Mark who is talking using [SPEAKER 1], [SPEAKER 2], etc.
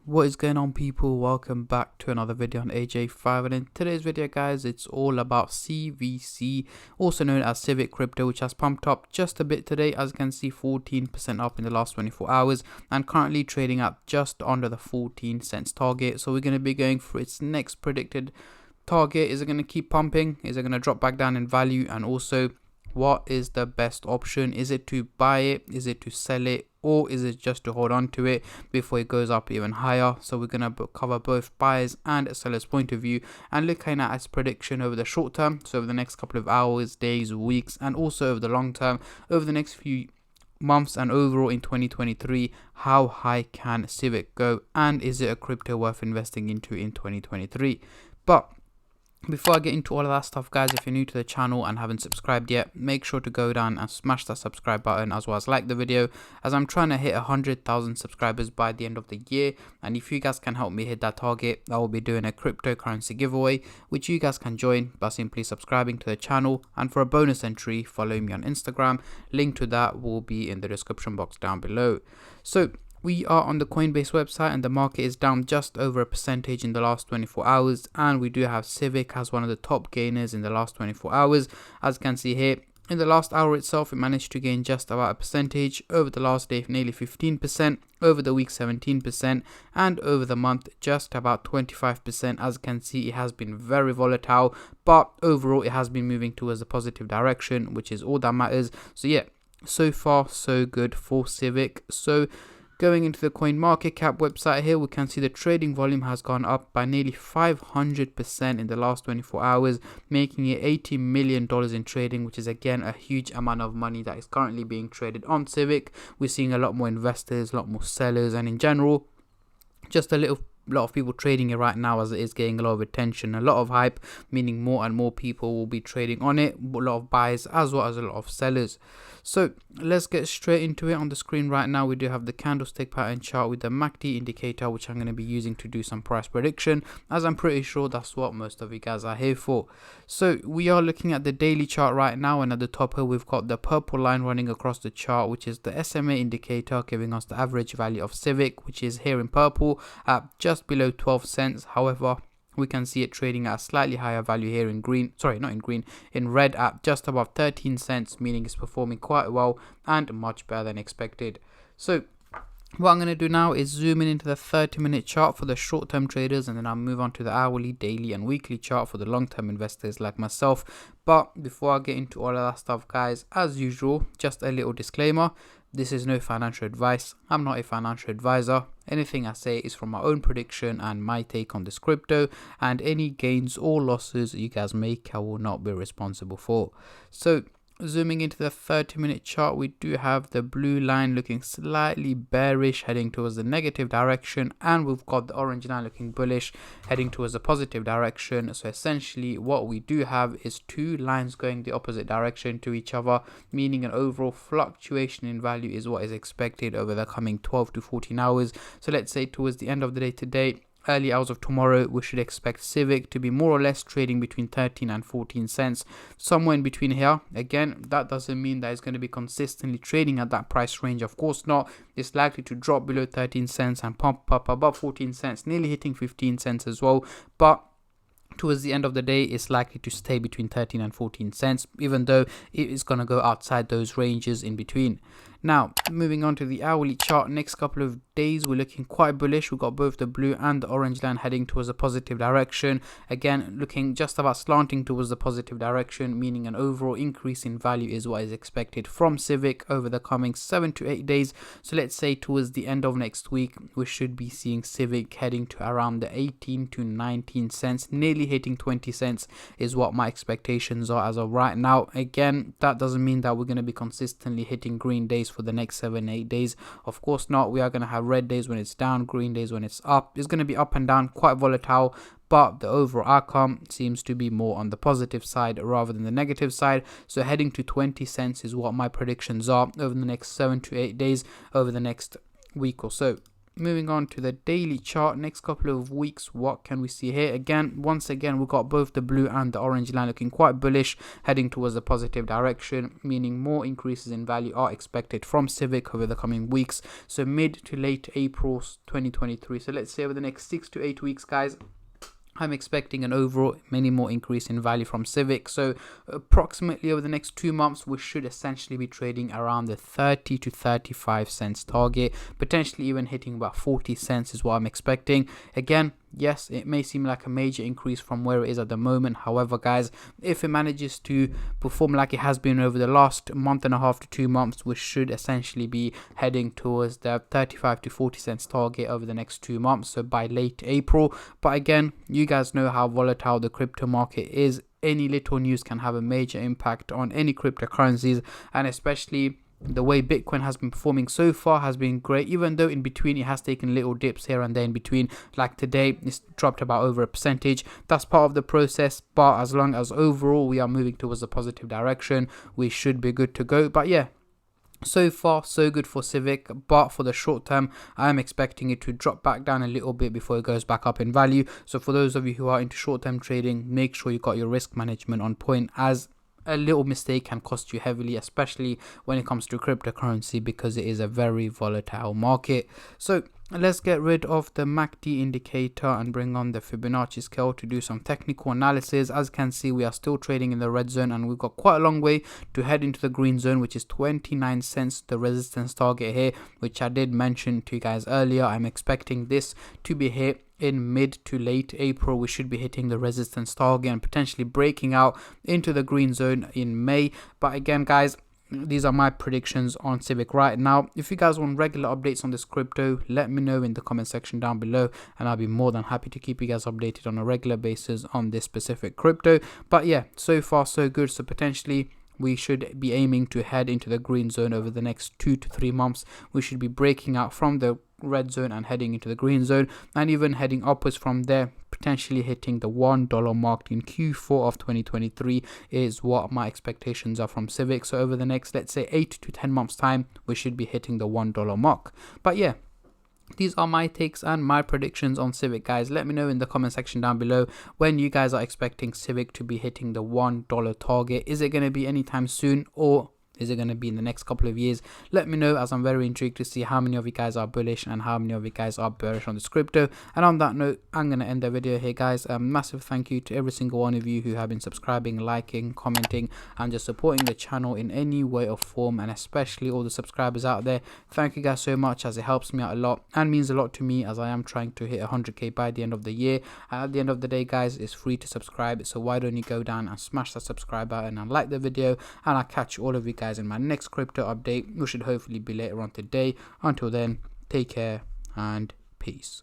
[SPEAKER 1] What is going on, people? Welcome back to another video on AJ5, and in today's video guys, it's all about CVC, also known as Civic crypto, which has pumped up just a bit today. As you can see, 14% up in the last 24 hours and currently trading at just under the 14 cents target. So we're going to be going for its next predicted target. Is it going to keep pumping? Is it going to drop back down in value? And also, what is the best option? Is it to buy it? Is it to sell it? Or is it just to hold on to it before it goes up even higher? So we're going to cover both buyers and sellers point of view and looking at its prediction over the short term, so over the next couple of hours, days, weeks, and also over the long term, over the next few months and overall in 2023. How high can Civic go, and is it a crypto worth investing into in 2023? But before I get into all of that stuff, guys, if you're new to the channel and haven't subscribed yet, make sure to go down and smash that subscribe button, as well as like the video, as I'm trying to hit 100,000 subscribers by the end of the year. And if you guys can help me hit that target, I will be doing a cryptocurrency giveaway, which you guys can join by simply subscribing to the channel. And for a bonus entry, follow me on Instagram. Link to that will be in the description box down below. So we are on the Coinbase website, and the market is down just over a percentage in the last 24 hours. And we do have Civic as one of the top gainers in the last 24 hours. As you can see here, in the last hour itself, it managed to gain just about a percentage. Over the last day, nearly 15%. Over the week, 17%. And over the month, just about 25%. As you can see, it has been very volatile. But overall, it has been moving towards a positive direction, which is all that matters. So yeah, so far, so good for Civic. So going into the CoinMarketCap website here, we can see the trading volume has gone up by nearly 500% in the last 24 hours, making it $80 million in trading, which is again a huge amount of money that is currently being traded on Civic. We're seeing a lot more investors, a lot more sellers, and in general, just a lot of people trading it right now, as it is getting a lot of attention, a lot of hype, meaning more and more people will be trading on it, a lot of buyers as well as a lot of sellers. So let's get straight into it. On the screen right now, we do have the candlestick pattern chart with the MACD indicator, which I'm going to be using to do some price prediction, as I'm pretty sure that's what most of you guys are here for. So we are looking at the daily chart right now, and at the top here we've got the purple line running across the chart, which is the SMA indicator, giving us the average value of Civic, which is here in purple at just below 12 cents. However, we can see it trading at a slightly higher value here in green, sorry, not in green, in red at just above 13 cents, meaning it's performing quite well and much better than expected. So what I'm going to do now is zoom in into the 30-minute chart for the short-term traders, and then I'll move on to the hourly, daily, and weekly chart for the long-term investors like myself. But before I get into all of that stuff, guys, as usual, just a little disclaimer. This is no financial advice. I'm not a financial advisor. Anything I say is from my own prediction and my take on this crypto, and any gains or losses you guys make, I will not be responsible for. So zooming into the 30-minute chart, we do have the blue line looking slightly bearish, heading towards the negative direction, and we've got the orange line looking bullish, heading towards the positive direction. So essentially what we do have is two lines going the opposite direction to each other, meaning an overall fluctuation in value is what is expected over the coming 12 to 14 hours. So let's say towards the end of the day today, early hours of tomorrow, we should expect Civic to be more or less trading between 13 and 14 cents, somewhere in between here. Again, that doesn't mean that it's going to be consistently trading at that price range. Of course not. It's likely to drop below 13 cents and pump up above 14 cents, nearly hitting 15 cents as well. But towards the end of the day, it's likely to stay between 13 and 14 cents, even though it is going to go outside those ranges in between. Now, moving on to the hourly chart, next couple of days, we're looking quite bullish. We've got both the blue and the orange line heading towards a positive direction. Again, looking just about slanting towards the positive direction, meaning an overall increase in value is what is expected from Civic over the coming 7 to 8 days. So let's say towards the end of next week, we should be seeing Civic heading to around the 18 to 19 cents, nearly hitting 20 cents is what my expectations are as of right now. Again, that doesn't mean that we're going to be consistently hitting green days for the next 7-8 days. Of course not. We are going to have red days when it's down, green days when it's up. It's going to be up and down, quite volatile, but the overall outcome seems to be more on the positive side rather than the negative side. So heading to 20 cents is what my predictions are over the next 7 to 8 days, over the next week or so. moving on to the daily chart, next couple of weeks, what can we see here? Once again, we've got both the blue and the orange line looking quite bullish, heading towards the positive direction, meaning more increases in value are expected from Civic over the coming weeks. So mid to late April 2023. So let's say over the next 6 to 8 weeks, guys, I'm expecting an overall many more increase in value from Civic. So approximately over the next 2 months, we should essentially be trading around the 30 to 35 cents target, potentially even hitting about 40 cents is what I'm expecting. Again, yes, it may seem like a major increase from where it is at the moment. However, guys, if it manages to perform like it has been over the last month and a half to 2 months, we should essentially be heading towards the 35 to 40 cents target over the next 2 months, so by late April. But again, you guys know how volatile the crypto market is. Any little news can have a major impact on any cryptocurrencies, and especially the way Bitcoin has been performing so far has been great, even though in between it has taken little dips here and there in between. Like today, it's dropped about over a percentage. That's part of the process, but as long as overall we are moving towards a positive direction, we should be good to go. But yeah, so far so good for Civic, but for the short term I am expecting it to drop back down a little bit before it goes back up in value. So for those of you who are into short-term trading, make sure you got your risk management on point, as a little mistake can cost you heavily, especially when it comes to cryptocurrency, because it is a very volatile market. So let's get rid of the MACD indicator and bring on the Fibonacci scale to do some technical analysis. As you can see, we are still trading in the red zone, and we've got quite a long way to head into the green zone, which is 29 cents, the resistance target here, which I did mention to you guys earlier. I'm expecting this to be hit in mid to late April. We should be hitting the resistance target and potentially breaking out into the green zone in May. But again, guys, these are my predictions on Civic right now. If you guys want regular updates on this crypto, let me know in the comment section down below, and I'll be more than happy to keep you guys updated on a regular basis on this specific crypto. But yeah, so far so good. So potentially we should be aiming to head into the green zone over the next 2 to 3 months. We should be breaking out from the red zone and heading into the green zone, and even heading upwards from there, potentially hitting the $1 mark in Q4 of 2023 is what my expectations are from Civic. So over the next, let's say 8 to 10 months time, we should be hitting the $1 mark. But yeah, these are my takes and my predictions on Civic, guys. Let me know in the comment section down below when you guys are expecting Civic to be hitting the $1 target. Is it going to be anytime soon, or is it going to be in the next couple of years? Let me know, as I'm very intrigued to see how many of you guys are bullish and how many of you guys are bearish on this crypto. And on that note, I'm going to end the video here, guys. A massive thank you to every single one of you who have been subscribing, liking, commenting, and just supporting the channel in any way or form, and especially all the subscribers out there. Thank you guys so much, as it helps me out a lot and means a lot to me, as I am trying to hit 100k by the end of the year. And at the end of the day, guys, it's free to subscribe, so why don't you go down and smash that subscribe button and like the video, and I'll catch all of you guys in my next crypto update, which should hopefully be later on today. Until then, take care and peace.